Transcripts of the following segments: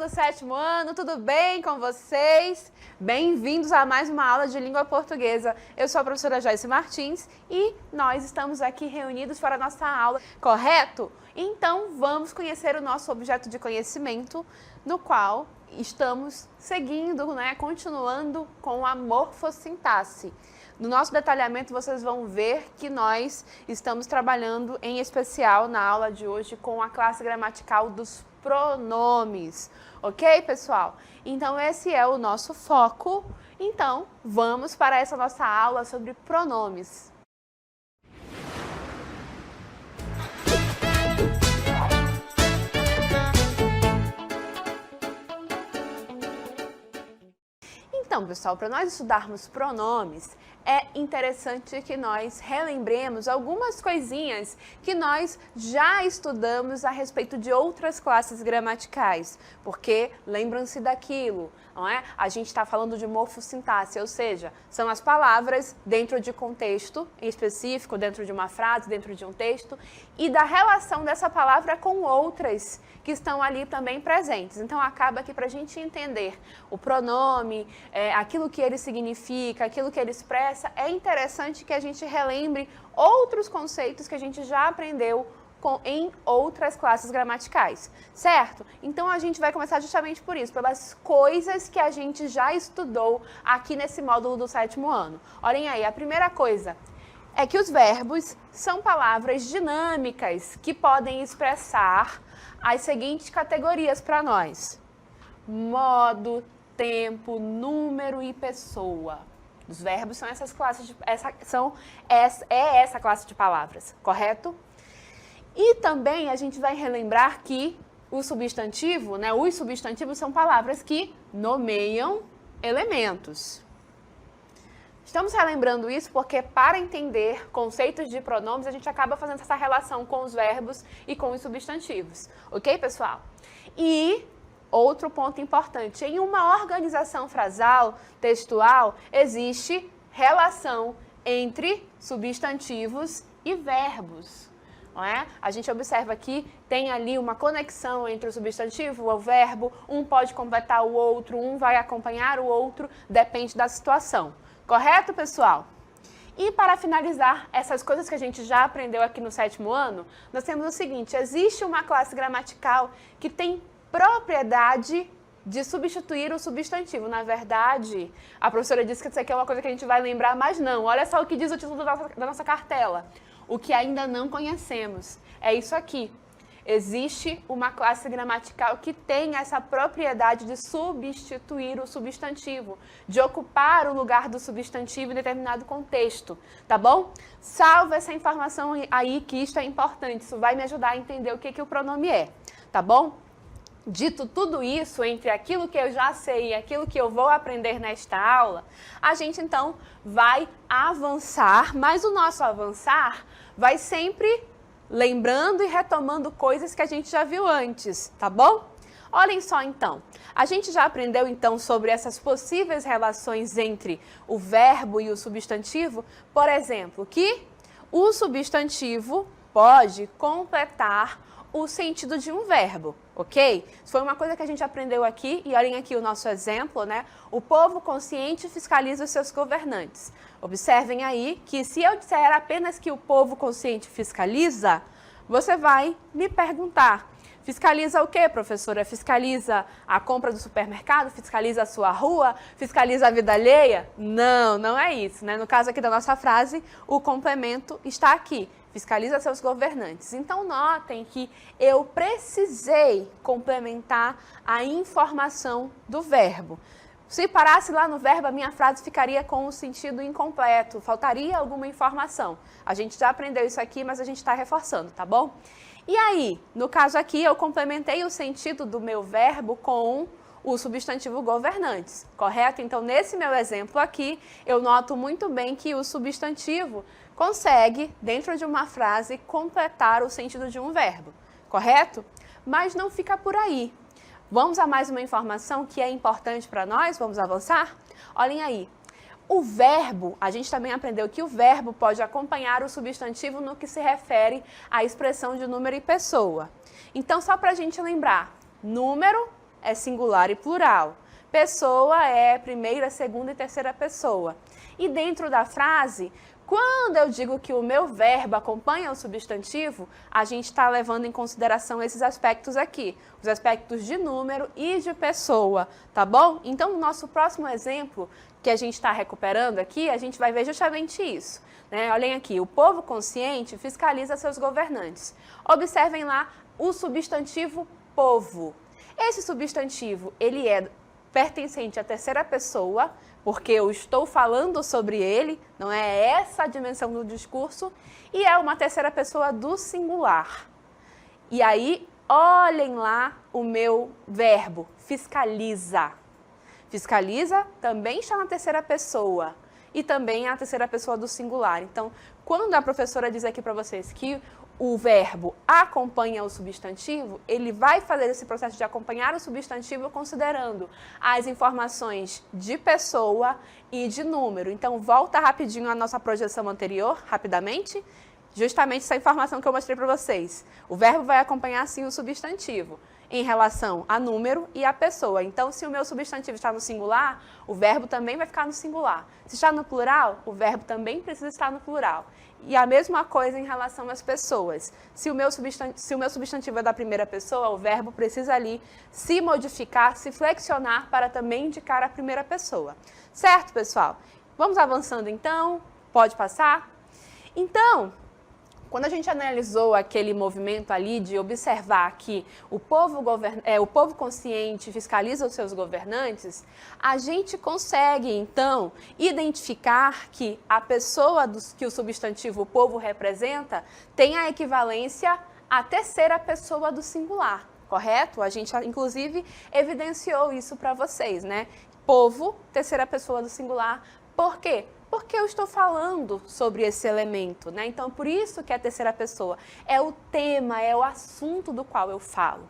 do 7º ano, tudo bem com vocês? Bem-vindos a mais uma aula de língua portuguesa. Eu sou a professora Joyce Martins e nós estamos aqui reunidos para a nossa aula, correto? Então, vamos conhecer o nosso objeto de conhecimento, no qual estamos seguindo, continuando com a morfossintaxe. No nosso detalhamento, vocês vão ver que nós estamos trabalhando, em especial, na aula de hoje, com a classe gramatical dos pronomes. Ok, pessoal? Então, esse é o nosso foco. Então, vamos para essa nossa aula sobre pronomes. Então, pessoal, para nós estudarmos pronomes, é interessante que nós relembremos algumas coisinhas que nós já estudamos a respeito de outras classes gramaticais, porque lembram-se daquilo, não é? A gente está falando de morfossintaxe, ou seja, são as palavras dentro de contexto específico, dentro de uma frase, dentro de um texto, e da relação dessa palavra com outras que estão ali também presentes. Então, acaba que para a gente entender o pronome, aquilo que ele significa, aquilo que ele expressa, é interessante que a gente relembre outros conceitos que a gente já aprendeu em outras classes gramaticais, certo? Então, a gente vai começar justamente por isso, pelas coisas que a gente já estudou aqui nesse módulo do 7º ano. Olhem aí, a primeira coisa é que os verbos são palavras dinâmicas que podem expressar as seguintes categorias para nós: modo, tempo, número e pessoa. Os verbos são essas classes essa classe de palavras, correto? E também a gente vai relembrar que o substantivo, os substantivos são palavras que nomeiam elementos. Estamos relembrando isso porque, para entender conceitos de pronomes, a gente acaba fazendo essa relação com os verbos e com os substantivos. Ok, pessoal? E outro ponto importante, em uma organização frasal, textual, existe relação entre substantivos e verbos. Não é? A gente observa que tem ali uma conexão entre o substantivo e o verbo, um pode completar o outro, um vai acompanhar o outro, depende da situação. Correto, pessoal? E para finalizar essas coisas que a gente já aprendeu aqui no 7º ano, nós temos o seguinte: existe uma classe gramatical que tem propriedade de substituir o substantivo. Na verdade, a professora disse que isso aqui é uma coisa que a gente vai lembrar, mas não. Olha só o que diz o título da nossa cartela. O que ainda não conhecemos. É isso aqui. Existe uma classe gramatical que tem essa propriedade de substituir o substantivo, de ocupar o lugar do substantivo em determinado contexto, tá bom? Salva essa informação aí, que isto é importante, isso vai me ajudar a entender o que o pronome é, tá bom? Dito tudo isso, entre aquilo que eu já sei e aquilo que eu vou aprender nesta aula, a gente então vai avançar, mas o nosso avançar vai sempre lembrando e retomando coisas que a gente já viu antes, tá bom? Olhem só então, a gente já aprendeu então sobre essas possíveis relações entre o verbo e o substantivo, por exemplo, que o substantivo pode completar o sentido de um verbo, ok? Isso foi uma coisa que a gente aprendeu aqui, e olhem aqui o nosso exemplo, O povo consciente fiscaliza os seus governantes. Observem aí que se eu disser apenas que o povo consciente fiscaliza, você vai me perguntar: fiscaliza o quê, professora? Fiscaliza a compra do supermercado? Fiscaliza a sua rua? Fiscaliza a vida alheia? Não, não é isso, No caso aqui da nossa frase, o complemento está aqui. Fiscaliza seus governantes. Então, notem que eu precisei complementar a informação do verbo. Se parasse lá no verbo, a minha frase ficaria com o sentido incompleto, faltaria alguma informação. A gente já aprendeu isso aqui, mas a gente está reforçando, tá bom? E aí, no caso aqui, eu complementei o sentido do meu verbo com o substantivo governantes, correto? Então, nesse meu exemplo aqui, eu noto muito bem que o substantivo consegue, dentro de uma frase, completar o sentido de um verbo, correto? Mas não fica por aí. Vamos a mais uma informação que é importante para nós? Vamos avançar? Olhem aí. O verbo, a gente também aprendeu que o verbo pode acompanhar o substantivo no que se refere à expressão de número e pessoa. Então, só para a gente lembrar, número é singular e plural. Pessoa é primeira, segunda e terceira pessoa. E dentro da frase, quando eu digo que o meu verbo acompanha o substantivo, a gente está levando em consideração esses aspectos aqui, os aspectos de número e de pessoa, tá bom? Então, no nosso próximo exemplo, que a gente está recuperando aqui, a gente vai ver justamente isso. Né? Olhem aqui, o povo consciente fiscaliza seus governantes. Observem lá o substantivo povo. Esse substantivo, ele é pertencente à terceira pessoa, porque eu estou falando sobre ele, não é essa a dimensão do discurso, e é uma terceira pessoa do singular. E aí, olhem lá o meu verbo, fiscaliza. Fiscaliza também está na terceira pessoa e também é a terceira pessoa do singular. Então, quando a professora diz aqui para vocês que o verbo acompanha o substantivo, ele vai fazer esse processo de acompanhar o substantivo considerando as informações de pessoa e de número. Então, volta rapidinho à nossa projeção anterior, rapidamente, justamente essa informação que eu mostrei para vocês. O verbo vai acompanhar, sim, o substantivo em relação a número e a pessoa. Então, se o meu substantivo está no singular, o verbo também vai ficar no singular. Se está no plural, o verbo também precisa estar no plural. E a mesma coisa em relação às pessoas. Se o meu substantivo é da primeira pessoa, o verbo precisa ali se modificar, se flexionar para também indicar a primeira pessoa. Certo, pessoal? Vamos avançando então? Pode passar? Então, quando a gente analisou aquele movimento ali de observar que o povo consciente fiscaliza os seus governantes, a gente consegue, então, identificar que a pessoa que o substantivo povo representa tem a equivalência à terceira pessoa do singular, correto? A gente, inclusive, evidenciou isso para vocês, né? Povo, terceira pessoa do singular. Por quê? Porque eu estou falando sobre esse elemento, né? Então, por isso que a terceira pessoa é o tema, é o assunto do qual eu falo.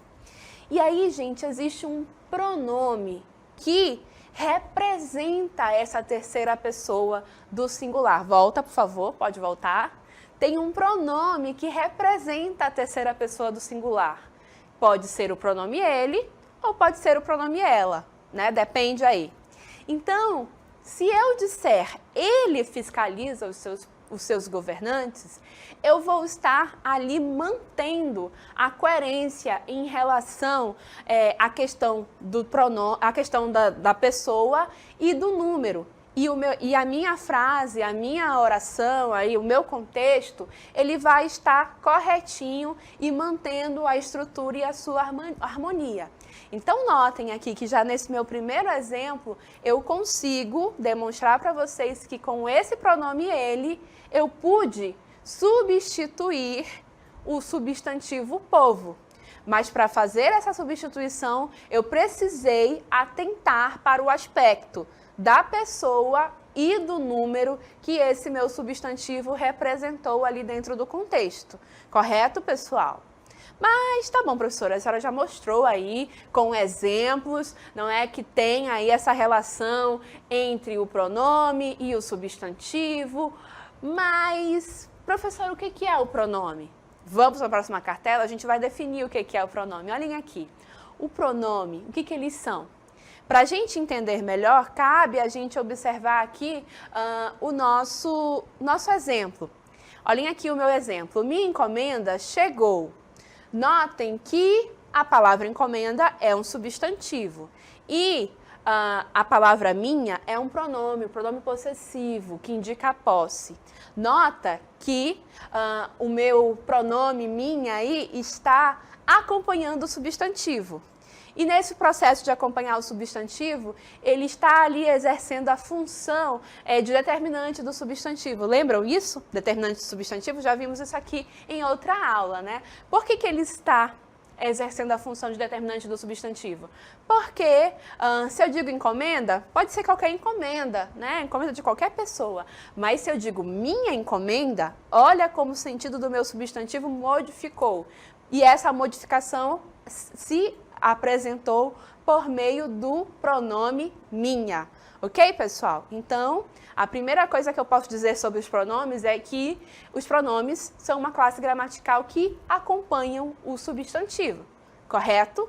E aí, gente, existe um pronome que representa essa terceira pessoa do singular. Volta, por favor, pode voltar. Tem um pronome que representa a terceira pessoa do singular. Pode ser o pronome ele ou pode ser o pronome ela, né? Depende aí. Então, se eu disser ele fiscaliza os seus governantes, eu vou estar ali mantendo a coerência em relação à questão do pronome, à questão da pessoa e do número. E a minha frase, a minha oração, aí, o meu contexto, ele vai estar corretinho e mantendo a estrutura e a sua harmonia. Então, notem aqui que já nesse meu primeiro exemplo, eu consigo demonstrar para vocês que com esse pronome ele, eu pude substituir o substantivo povo. Mas para fazer essa substituição, eu precisei atentar para o aspecto da pessoa e do número que esse meu substantivo representou ali dentro do contexto. Correto, pessoal? Mas tá bom, professora, a senhora já mostrou aí com exemplos, não é, que tem aí essa relação entre o pronome e o substantivo. Mas, professora, o que é o pronome? Vamos para a próxima cartela, a gente vai definir o que é o pronome. Olhem aqui, o pronome, o que eles são? Para a gente entender melhor, cabe a gente observar aqui o nosso exemplo. Olhem aqui o meu exemplo. Minha encomenda chegou. Notem que a palavra encomenda é um substantivo e a palavra minha é um pronome possessivo, que indica a posse. Nota que o meu pronome minha aí está acompanhando o substantivo. E nesse processo de acompanhar o substantivo, ele está ali exercendo a função de determinante do substantivo. Lembram isso? Determinante do substantivo, já vimos isso aqui em outra aula, né? Por que ele está exercendo a função de determinante do substantivo? Porque se eu digo encomenda, pode ser qualquer encomenda, né? Encomenda de qualquer pessoa. Mas se eu digo minha encomenda, olha como o sentido do meu substantivo modificou. E essa modificação se apresentou por meio do pronome minha. Ok, pessoal? Então, a primeira coisa que eu posso dizer sobre os pronomes é que os pronomes são uma classe gramatical que acompanham o substantivo, correto?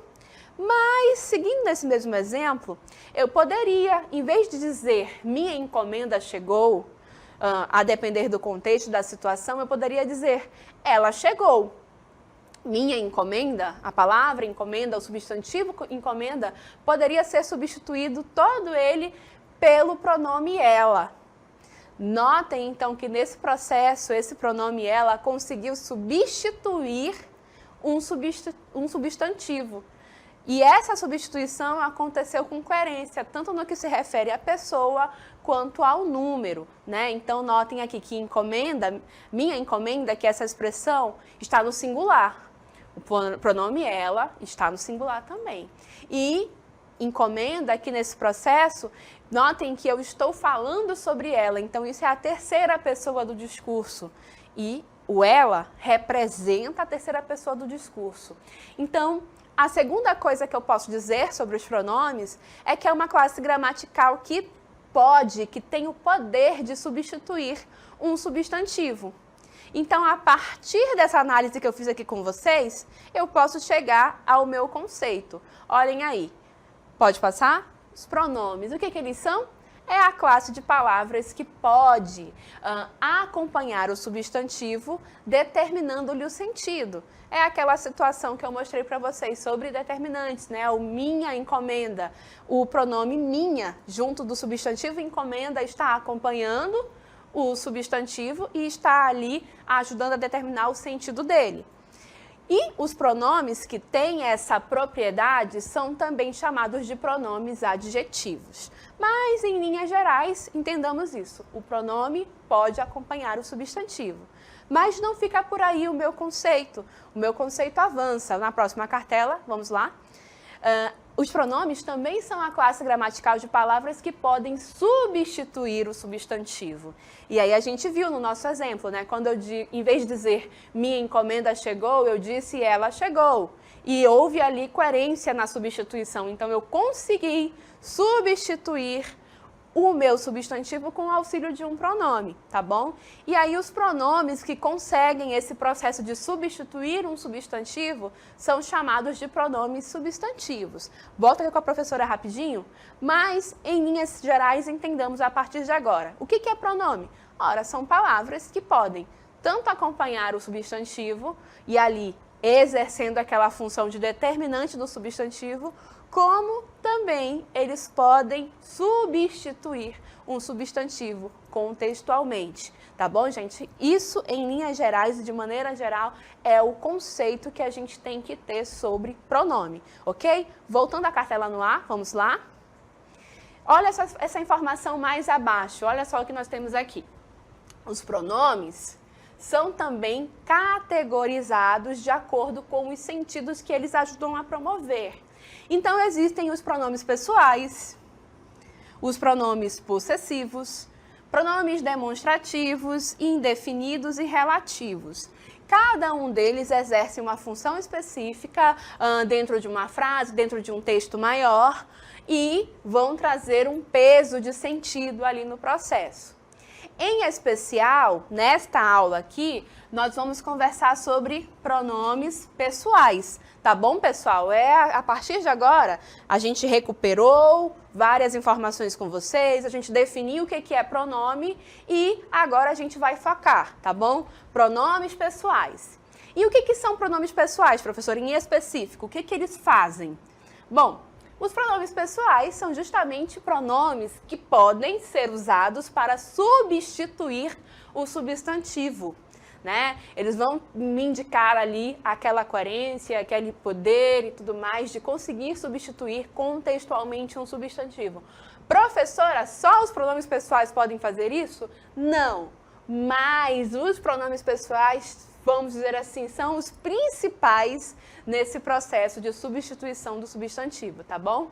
Mas, seguindo esse mesmo exemplo, eu poderia, em vez de dizer minha encomenda chegou, a depender do contexto da situação, eu poderia dizer ela chegou. Minha encomenda, a palavra encomenda, o substantivo encomenda, poderia ser substituído todo ele pelo pronome ela. Notem, então, que nesse processo, esse pronome ela conseguiu substituir um substantivo. E essa substituição aconteceu com coerência, tanto no que se refere à pessoa quanto ao número, né? Então, notem aqui que encomenda, minha encomenda, que essa expressão está no singular. O pronome ela está no singular também. E encomenda, aqui nesse processo, notem que eu estou falando sobre ela. Então, isso é a terceira pessoa do discurso. E o ela representa a terceira pessoa do discurso. Então, a segunda coisa que eu posso dizer sobre os pronomes é que é uma classe gramatical que tem o poder de substituir um substantivo. Então, a partir dessa análise que eu fiz aqui com vocês, eu posso chegar ao meu conceito. Olhem aí. Pode passar? Os pronomes. O que eles são? É a classe de palavras que pode acompanhar o substantivo, determinando-lhe o sentido. É aquela situação que eu mostrei para vocês sobre determinantes, né? O minha encomenda, o pronome minha, junto do substantivo encomenda, está acompanhando o substantivo e está ali ajudando a determinar o sentido dele. E os pronomes que têm essa propriedade são também chamados de pronomes adjetivos. Mas, em linhas gerais, entendamos isso. O pronome pode acompanhar o substantivo. Mas não fica por aí o meu conceito. O meu conceito avança. Na próxima cartela, vamos lá. Os pronomes também são a classe gramatical de palavras que podem substituir o substantivo. E aí a gente viu no nosso exemplo, né? Quando em vez de dizer minha encomenda chegou, eu disse ela chegou. E houve ali coerência na substituição. Então eu consegui substituir o meu substantivo com o auxílio de um pronome, tá bom? E aí os pronomes que conseguem esse processo de substituir um substantivo são chamados de pronomes substantivos. Volto aqui com a professora rapidinho, mas em linhas gerais entendamos a partir de agora. O que é pronome? Ora, são palavras que podem tanto acompanhar o substantivo e ali exercendo aquela função de determinante do substantivo, como também eles podem substituir um substantivo contextualmente, tá bom, gente? Isso, em linhas gerais e de maneira geral, é o conceito que a gente tem que ter sobre pronome, ok? Voltando à cartela no ar, vamos lá? Olha essa informação mais abaixo, olha só o que nós temos aqui. Os pronomes são também categorizados de acordo com os sentidos que eles ajudam a promover. Então, existem os pronomes pessoais, os pronomes possessivos, pronomes demonstrativos, indefinidos e relativos. Cada um deles exerce uma função específica dentro de uma frase, dentro de um texto maior e vão trazer um peso de sentido ali no processo. Em especial, nesta aula aqui, nós vamos conversar sobre pronomes pessoais, tá bom, pessoal? A partir de agora, a gente recuperou várias informações com vocês, a gente definiu o que é pronome e agora a gente vai focar, tá bom? Pronomes pessoais. E o que são pronomes pessoais, professor, em específico? O que eles fazem? Bom, os pronomes pessoais são justamente pronomes que podem ser usados para substituir o substantivo, né? Eles vão me indicar ali aquela coerência, aquele poder e tudo mais de conseguir substituir contextualmente um substantivo. Professora, só os pronomes pessoais podem fazer isso? Não, mas os pronomes pessoais, vamos dizer assim, são os principais nesse processo de substituição do substantivo, tá bom?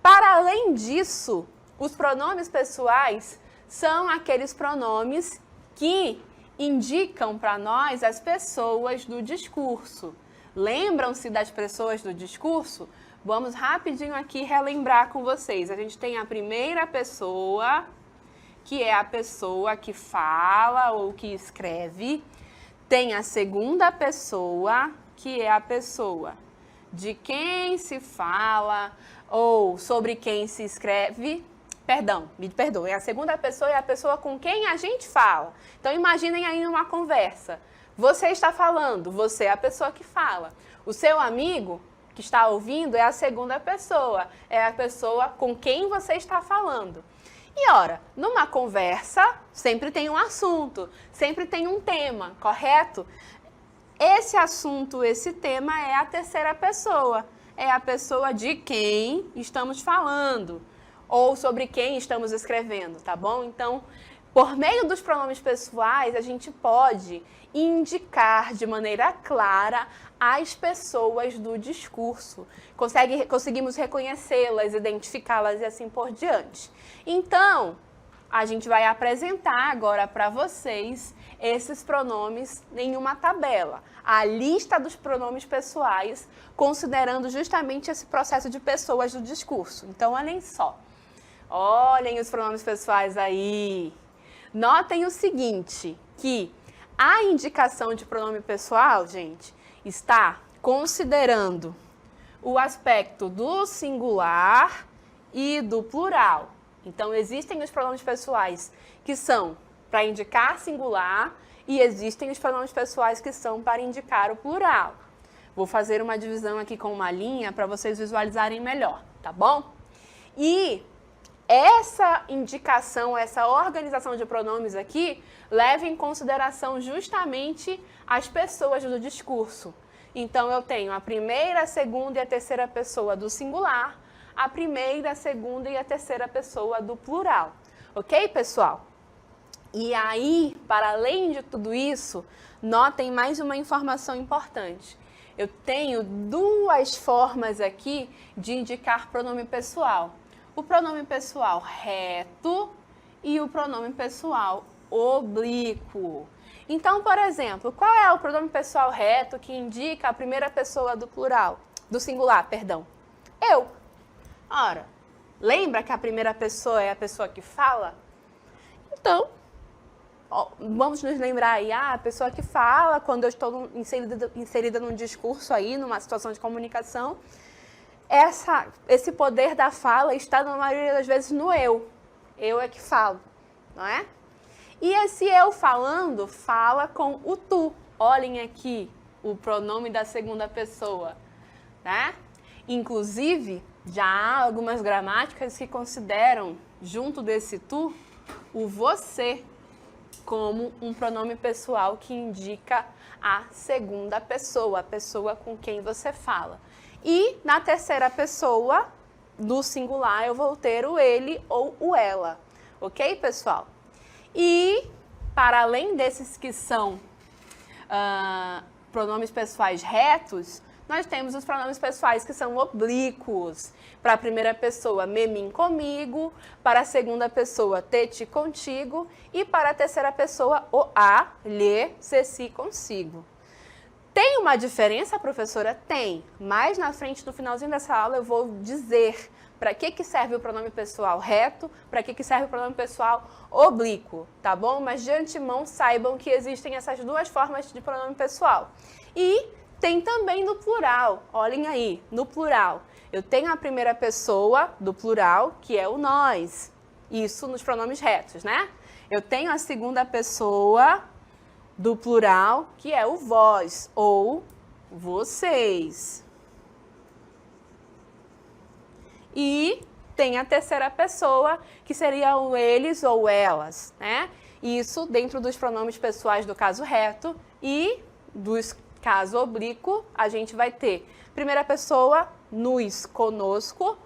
Para além disso, os pronomes pessoais são aqueles pronomes que indicam para nós as pessoas do discurso. Lembram-se das pessoas do discurso? Vamos rapidinho aqui relembrar com vocês. A gente tem a primeira pessoa, que é a pessoa que fala ou que escreve. Tem a segunda pessoa, que é a pessoa de quem se fala ou sobre quem se escreve. Perdão, me perdoem. A segunda pessoa é a pessoa com quem a gente fala. Então, imaginem aí uma conversa. Você está falando, você é a pessoa que fala. O seu amigo que está ouvindo é a segunda pessoa, é a pessoa com quem você está falando. E ora, numa conversa, sempre tem um assunto, sempre tem um tema, correto? Esse assunto, esse tema é a terceira pessoa, é a pessoa de quem estamos falando ou sobre quem estamos escrevendo, tá bom? Então, por meio dos pronomes pessoais, a gente pode indicar de maneira clara as pessoas do discurso. Conseguimos reconhecê-las, identificá-las e assim por diante. Então, a gente vai apresentar agora para vocês esses pronomes em uma tabela. A lista dos pronomes pessoais, considerando justamente esse processo de pessoas do discurso. Então, olhem só. Olhem os pronomes pessoais aí. Notem o seguinte, que a indicação de pronome pessoal, gente, está considerando o aspecto do singular e do plural. Então, existem os pronomes pessoais que são para indicar singular e existem os pronomes pessoais que são para indicar o plural. Vou fazer uma divisão aqui com uma linha para vocês visualizarem melhor, tá bom? E essa indicação, essa organização de pronomes aqui, leva em consideração justamente as pessoas do discurso. Então, eu tenho a primeira, a segunda e a terceira pessoa do singular, a primeira, a segunda e a terceira pessoa do plural. Ok, pessoal? E aí, para além de tudo isso, notem mais uma informação importante. Eu tenho duas formas aqui de indicar pronome pessoal. O pronome pessoal reto e o pronome pessoal oblíquo. Então, por exemplo, qual é o pronome pessoal reto que indica a primeira pessoa do plural, do singular, perdão? Eu. Ora, lembra que a primeira pessoa é a pessoa que fala? Então, vamos nos lembrar aí, a pessoa que fala, quando eu estou inserida num discurso aí, numa situação de comunicação, esse poder da fala está, na maioria das vezes, no eu. Eu é que falo, não é? E esse eu falando, fala com o tu. Olhem aqui o pronome da segunda pessoa, né? Inclusive, já há algumas gramáticas que consideram, junto desse tu, o você como um pronome pessoal que indica a segunda pessoa, a pessoa com quem você fala. E na terceira pessoa, do singular, eu vou ter o ele ou o ela. Ok, pessoal? E, para além desses que são pronomes pessoais retos, nós temos os pronomes pessoais que são oblíquos. Para a primeira pessoa, me, mim, comigo. Para a segunda pessoa, te, ti, contigo. E para a terceira pessoa, o, a, lhe, se, si, consigo. Tem uma diferença, professora? Tem, mas na frente, no finalzinho dessa aula, eu vou dizer para que serve o pronome pessoal reto, para que serve o pronome pessoal oblíquo, tá bom? Mas de antemão, saibam que existem essas duas formas de pronome pessoal. E tem também no plural, olhem aí, no plural. Eu tenho a primeira pessoa do plural, que é o nós, isso nos pronomes retos, né? Eu tenho a segunda pessoa do plural, que é o vós ou vocês. E tem a terceira pessoa, que seria o eles ou elas, né? Isso dentro dos pronomes pessoais do caso reto e dos caso oblíquo, a gente vai ter primeira pessoa, nos, conosco,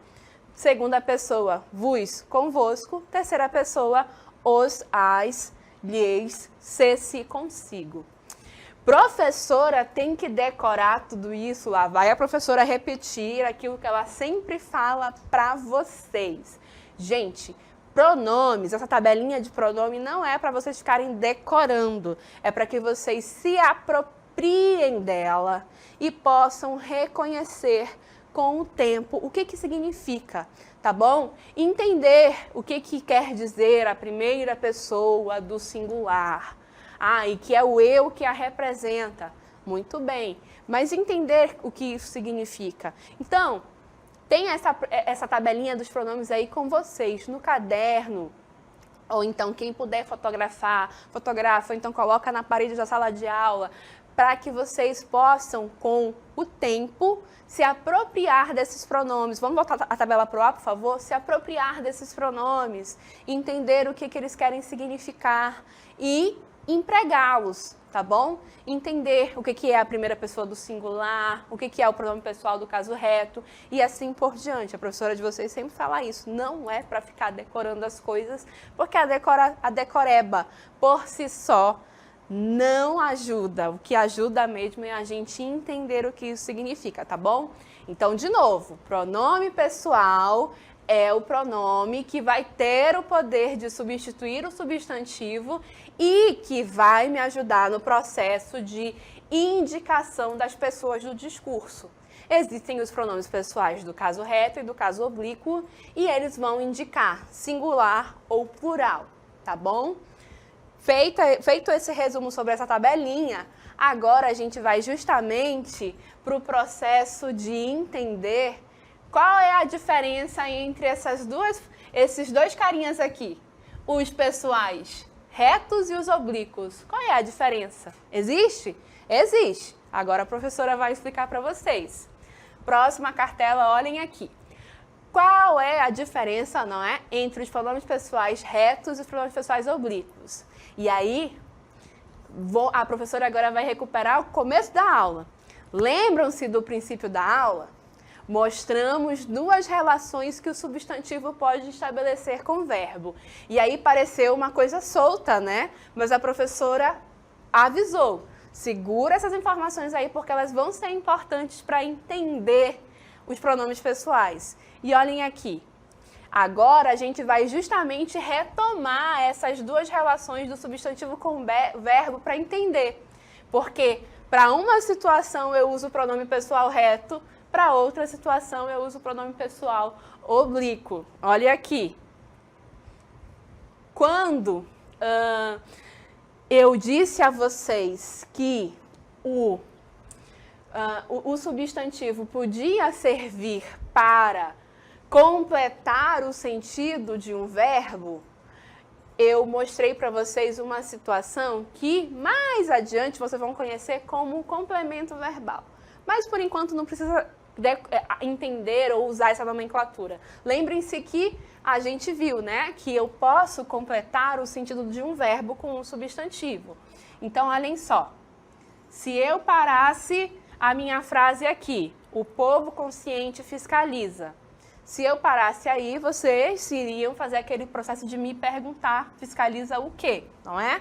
segunda pessoa, vos, convosco, terceira pessoa, os, as, lhes, se, si, consigo. Professora tem que decorar tudo isso, lá vai a professora repetir aquilo que ela sempre fala para vocês. Gente, pronomes, essa tabelinha de pronome não é para vocês ficarem decorando, é para que vocês se apropriem dela e possam reconhecer com o tempo o que significa, tá bom? Entender o que quer dizer a primeira pessoa do singular. E que é o eu que a representa. Muito bem. mas entender o que isso significa. Então, tem essa tabelinha dos pronomes aí com vocês no caderno, ou então quem puder fotografar, fotografa, ou então coloca na parede da sala de aula, para que vocês possam, com o tempo, se apropriar desses pronomes. Vamos voltar a tabela para o A, por favor? Se apropriar desses pronomes, entender o que eles querem significar e empregá-los, tá bom? Entender o que é a primeira pessoa do singular, o que é o pronome pessoal do caso reto e assim por diante. A professora de vocês sempre fala isso. Não é para ficar decorando as coisas, porque a decoreba por si só não ajuda. O que ajuda mesmo é a gente entender o que isso significa, tá bom? Então, de novo, pronome pessoal é o pronome que vai ter o poder de substituir o substantivo e que vai me ajudar no processo de indicação das pessoas do discurso. Existem os pronomes pessoais do caso reto e do caso oblíquo e eles vão indicar singular ou plural, tá bom? Feito esse resumo sobre essa tabelinha, agora a gente vai justamente para o processo de entender qual é a diferença entre esses dois carinhas aqui, os pessoais retos e os oblíquos. Qual é a diferença? Existe? Existe. Agora a professora vai explicar para vocês. Próxima cartela, olhem aqui. Qual é a diferença, não é, entre os pronomes pessoais retos e os pronomes pessoais oblíquos? E aí, a professora agora vai recuperar o começo da aula. Lembram-se do princípio da aula? Mostramos duas relações que o substantivo pode estabelecer com o verbo. E aí pareceu uma coisa solta, né? Mas a professora avisou. Segura essas informações aí porque elas vão ser importantes para entender os pronomes pessoais. E olhem aqui. Agora a gente vai justamente retomar essas duas relações do substantivo com o verbo para entender. Porque para uma situação eu uso o pronome pessoal reto, para outra situação eu uso o pronome pessoal oblíquo. Olha aqui. Quando eu disse a vocês que o substantivo podia servir para completar o sentido de um verbo, eu mostrei para vocês uma situação que mais adiante vocês vão conhecer como um complemento verbal. Mas por enquanto não precisa entender ou usar essa nomenclatura. Lembrem-se que a gente viu, né, que eu posso completar o sentido de um verbo com um substantivo. Então, olhem só. Se eu parasse a minha frase aqui, o povo consciente fiscaliza. Se eu parasse aí, vocês iriam fazer aquele processo de me perguntar, fiscaliza o quê, não é?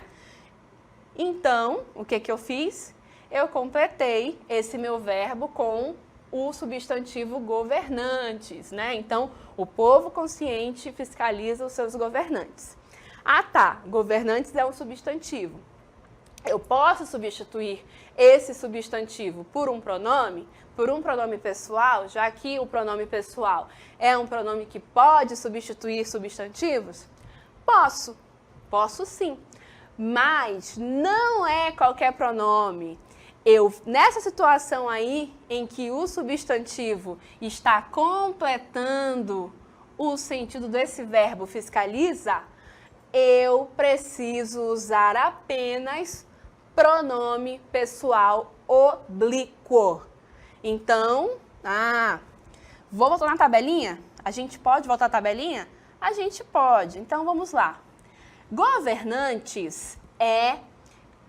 Então, o que eu fiz? Eu completei esse meu verbo com o substantivo governantes, né? Então, o povo consciente fiscaliza os seus governantes. Ah, tá, governantes é um substantivo. Eu posso substituir esse substantivo por um pronome pessoal, já que o pronome pessoal é um pronome que pode substituir substantivos? Posso sim, mas não é qualquer pronome. Nessa situação aí, em que o substantivo está completando o sentido desse verbo fiscaliza, eu preciso usar apenas pronome pessoal oblíquo. Então, vou voltar na tabelinha? A gente pode voltar à tabelinha? A gente pode. Então, vamos lá. Governantes é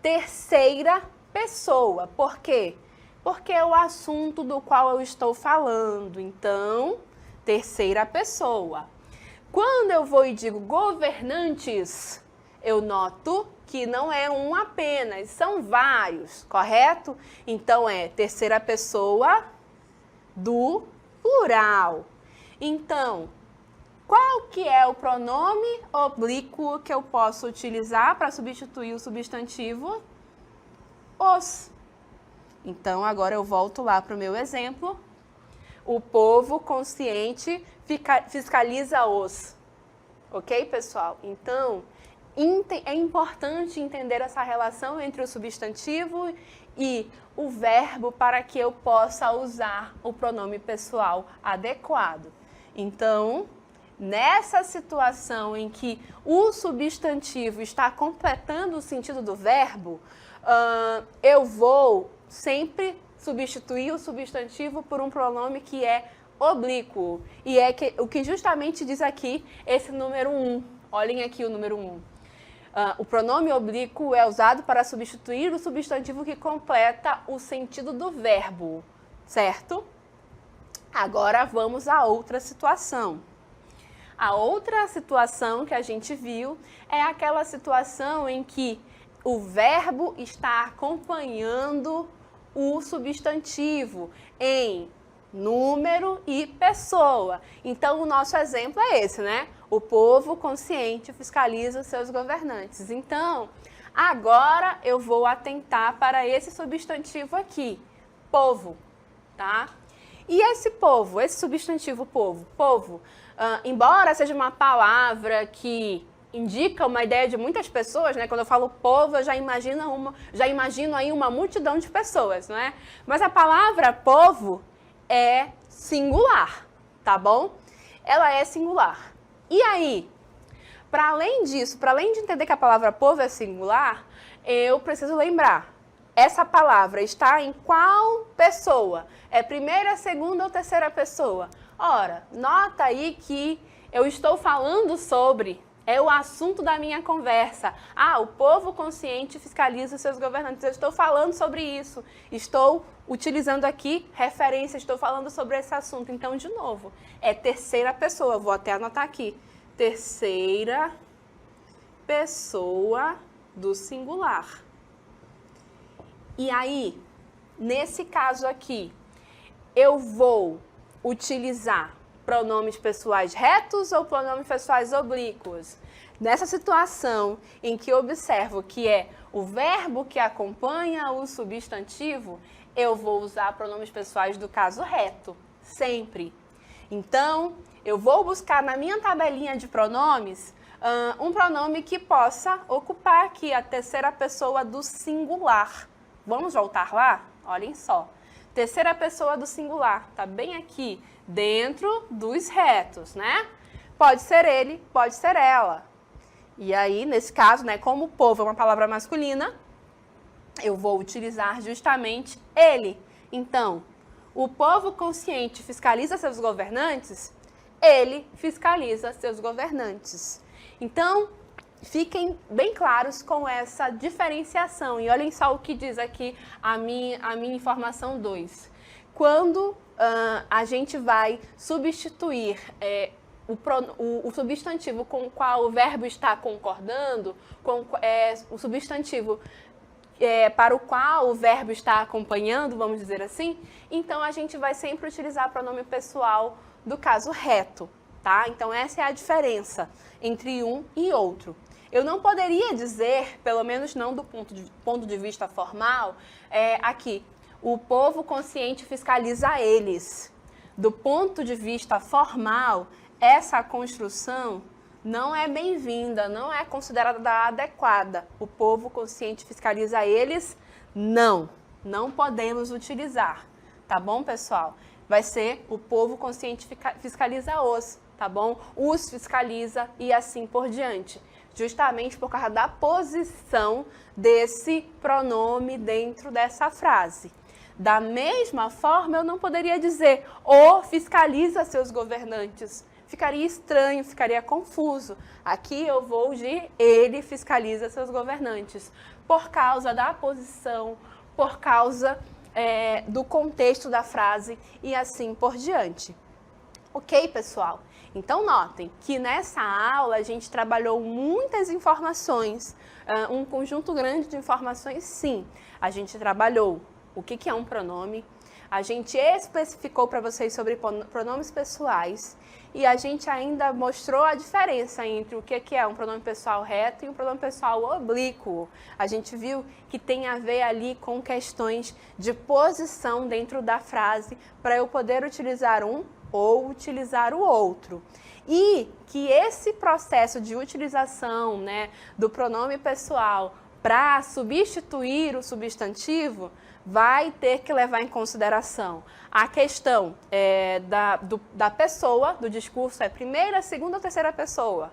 terceira pessoa. Por quê? Porque é o assunto do qual eu estou falando. Então, terceira pessoa. Quando eu vou e digo governantes, eu noto que não é um apenas, são vários, correto? Então, é terceira pessoa do plural. Então, qual que é o pronome oblíquo que eu posso utilizar para substituir o substantivo? Os. Então, agora eu volto lá para o meu exemplo. O povo consciente fiscaliza os. Ok, pessoal? Então, É importante entender essa relação entre o substantivo e o verbo para que eu possa usar o pronome pessoal adequado. Então, nessa situação em que o substantivo está completando o sentido do verbo, eu vou sempre substituir o substantivo por um pronome que é oblíquo. E é o que justamente diz aqui esse número 1. Olhem aqui o número 1. O pronome oblíquo é usado para substituir o substantivo que completa o sentido do verbo, certo? Agora vamos a outra situação. A outra situação que a gente viu é aquela situação em que o verbo está acompanhando o substantivo em número e pessoa. Então, o nosso exemplo é esse, né? O povo consciente fiscaliza os seus governantes. Então, agora eu vou atentar para esse substantivo aqui, povo, tá? E esse povo, esse substantivo povo, embora seja uma palavra que indica uma ideia de muitas pessoas, né? Quando eu falo povo, eu já imagino aí uma multidão de pessoas, não é? Mas a palavra povo é singular, tá bom? Ela é singular. E aí, para além disso, para além de entender que a palavra povo é singular, eu preciso lembrar, essa palavra está em qual pessoa? É primeira, segunda ou terceira pessoa? Ora, nota aí que eu estou falando sobre, é o assunto da minha conversa. O povo consciente fiscaliza os seus governantes. Eu estou falando sobre isso. Estou utilizando aqui referência, estou falando sobre esse assunto. Então, de novo, é terceira pessoa. Vou até anotar aqui. Terceira pessoa do singular. E aí, nesse caso aqui, eu vou utilizar pronomes pessoais retos ou pronomes pessoais oblíquos? Nessa situação em que observo que é o verbo que acompanha o substantivo, eu vou usar pronomes pessoais do caso reto, sempre. Então, eu vou buscar na minha tabelinha de pronomes um pronome que possa ocupar aqui a terceira pessoa do singular. Vamos voltar lá? Olhem só. Terceira pessoa do singular, tá bem aqui, dentro dos retos, né? Pode ser ele, pode ser ela. E aí, nesse caso, né, como povo é uma palavra masculina, eu vou utilizar justamente ele. Então, o povo consciente fiscaliza seus governantes, ele fiscaliza seus governantes. Então, fiquem bem claros com essa diferenciação. E olhem só o que diz aqui a minha informação 2. Quando a gente vai substituir o substantivo com o qual o verbo está concordando, o substantivo para o qual o verbo está acompanhando, vamos dizer assim, então a gente vai sempre utilizar pronome pessoal do caso reto, tá? Então essa é a diferença entre um e outro. Eu não poderia dizer, pelo menos não do ponto de vista formal, aqui, o povo consciente fiscaliza eles. Do ponto de vista formal, essa construção não é bem-vinda, não é considerada adequada. O povo consciente fiscaliza eles, não podemos utilizar, tá bom, pessoal? Vai ser o povo consciente fiscaliza os, tá bom? Os fiscaliza e assim por diante. Justamente por causa da posição desse pronome dentro dessa frase. Da mesma forma, eu não poderia dizer o fiscaliza seus governantes. Ficaria estranho, ficaria confuso. Aqui eu vou de ele fiscaliza seus governantes. Por causa da posição, por causa do contexto da frase e assim por diante. Ok, pessoal? Então, notem que nessa aula a gente trabalhou muitas informações, um conjunto grande de informações, sim. A gente trabalhou o que é um pronome, a gente especificou para vocês sobre pronomes pessoais e a gente ainda mostrou a diferença entre o que é um pronome pessoal reto e um pronome pessoal oblíquo. A gente viu que tem a ver ali com questões de posição dentro da frase para eu poder utilizar um ou utilizar o outro. E que esse processo de utilização, né, do pronome pessoal para substituir o substantivo vai ter que levar em consideração a questão da pessoa, do discurso é primeira, segunda ou terceira pessoa.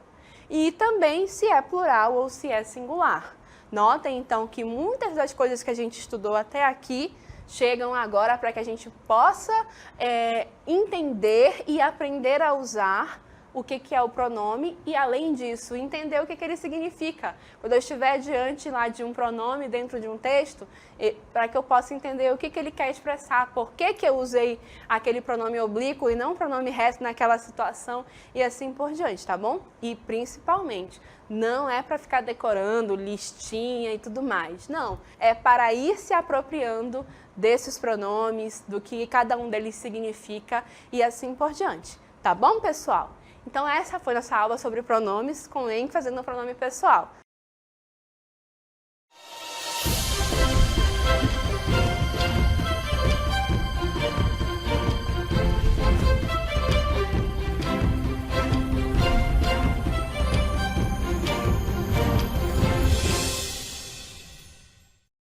E também se é plural ou se é singular. Notem, então, que muitas das coisas que a gente estudou até aqui chegam agora para que a gente possa entender e aprender a usar o que é o pronome e, além disso, entender o que ele significa. Quando eu estiver diante lá de um pronome dentro de um texto, para que eu possa entender o que ele quer expressar, por que eu usei aquele pronome oblíquo e não o pronome reto naquela situação e assim por diante, tá bom? E, principalmente, não é para ficar decorando listinha e tudo mais. Não, é para ir se apropriando desses pronomes, do que cada um deles significa e assim por diante. Tá bom, pessoal? Então, essa foi nossa aula sobre pronomes, com ênfase no pronome pessoal.